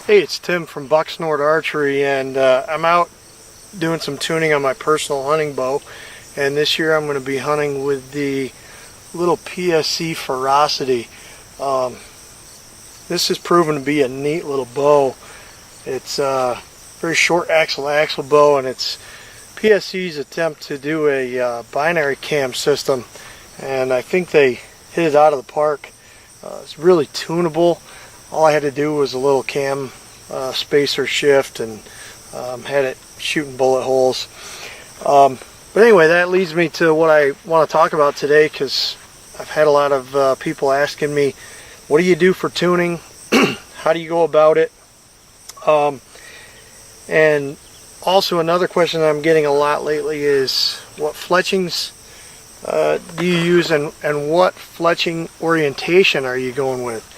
Hey, it's Tim from Bucksnort Archery, and I'm out doing some tuning on my personal hunting bow. And this year I'm going to be hunting with the little PSC Ferocity. This has proven to be a neat little bow. It's a very short axle bow, and it's PSC's attempt to do a binary cam system. And I think they hit it out of the park. It's really tunable. All I had to do was a little cam spacer shift and had it shooting bullet holes. But anyway, that leads me to what I want to talk about today, because I've had a lot of people asking me, what do you do for tuning? How do you go about it? And also another question that I'm getting a lot lately is, what fletchings do you use, and what fletching orientation are you going with?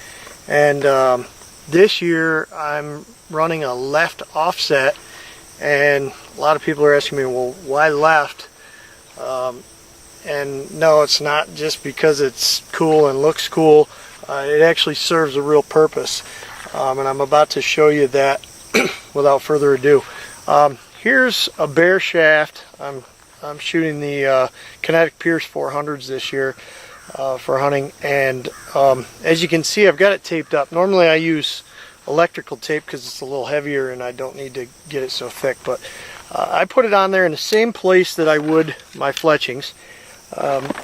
And this year I'm running a left offset, and a lot of people are asking me, well, why left? And no, it's not just because it's cool and looks cool. It actually serves a real purpose, and I'm about to show you that without further ado. Here's a bare shaft. I'm shooting the Kinetic Pierce 400s this year for hunting, and as you can see, I've got it taped up. Normally I use electrical tape because it's a little heavier and I don't need to get it so thick, but I put it on there in the same place that I would my fletchings,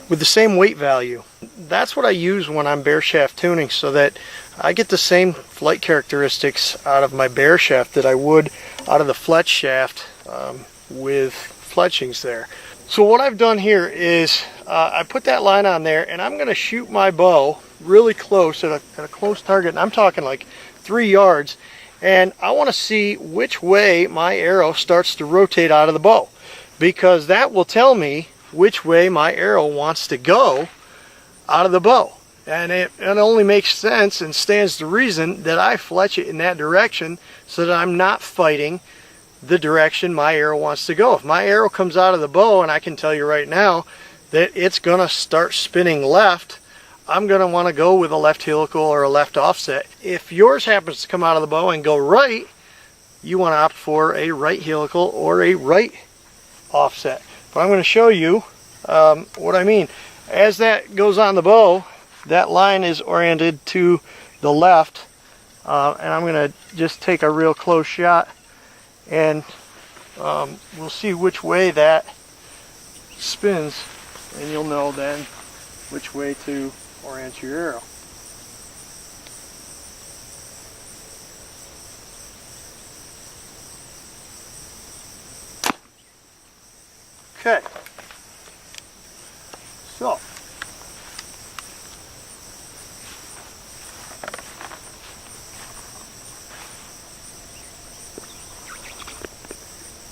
with the same weight value. That's what I use when I'm bare shaft tuning, so that I get the same flight characteristics out of my bare shaft that I would out of the fletch shaft with fletchings there. So what I've done here is I put that line on there, and I'm going to shoot my bow really close at a close target, and I'm talking like 3 yards, and I want to see which way my arrow starts to rotate out of the bow, because that will tell me which way my arrow wants to go out of the bow. And it only makes sense and stands to reason that I fletch it in that direction, so that I'm not fighting the direction my arrow wants to go. If my arrow comes out of the bow, and I can tell you right now that it's going to start spinning left, I'm going to want to go with a left helical or a left offset. If yours happens to come out of the bow and go right, you want to opt for a right helical or a right offset. But I'm going to show you what I mean. As that goes on the bow, that line is oriented to the left, and I'm going to just take a real close shot, and we'll see which way that spins, and you'll know then which way to orient your arrow. Okay, so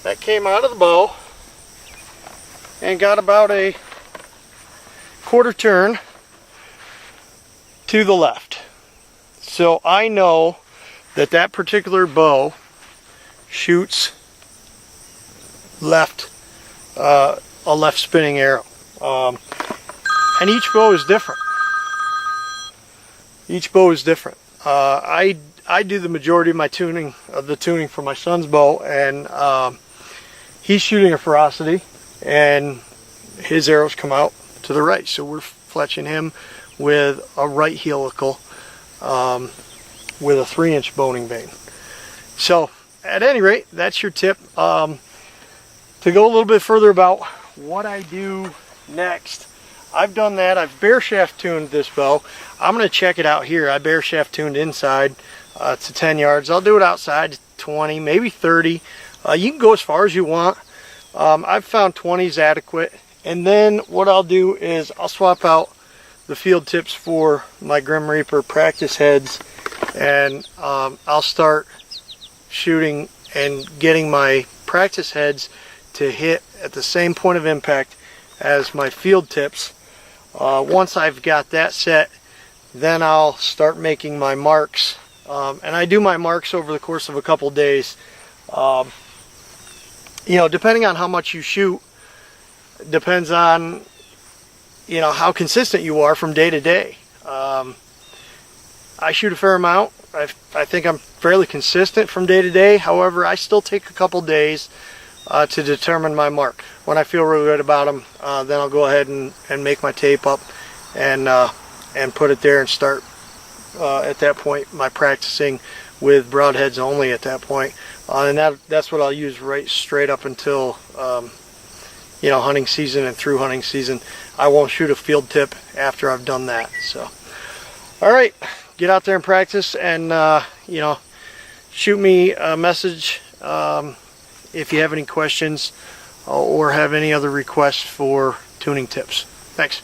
that came out of the bow and got about a quarter turn to the left. So I know that that particular bow shoots left, a left spinning arrow. And each bow is different. Each bow is different. I do the majority of my tuning, for my son's bow, and he's shooting a Ferocity, and his arrows come out to the right. So we're fletching him with a right helical with a 3-inch boning vane. So at any rate, that's your tip. To go a little bit further about what I do next, I've done that. I've bare shaft tuned this bow. I'm going to check it out here. I bare shaft tuned inside to 10 yards. I'll do it outside to 20, maybe 30. You can go as far as you want. I've found 20 is adequate. And then what I'll do is I'll swap out the field tips for my Grim Reaper practice heads, and I'll start shooting and getting my practice heads to hit at the same point of impact as my field tips. Once I've got that set, then I'll start making my marks, and I do my marks over the course of a couple days. You know, depending on how much you shoot, depends on, you know, how consistent you are from day to day. I shoot a fair amount, I think I'm fairly consistent from day to day. However, I still take a couple days to determine my mark. When I feel really good about them, then I'll go ahead and make my tape up and put it there and start at that point my practicing with broadheads only at that point. And that's what I'll use right straight up until hunting season and through hunting season. I won't shoot a field tip after I've done that. So, all right, get out there and practice, and shoot me a message if you have any questions or have any other requests for tuning tips. Thanks.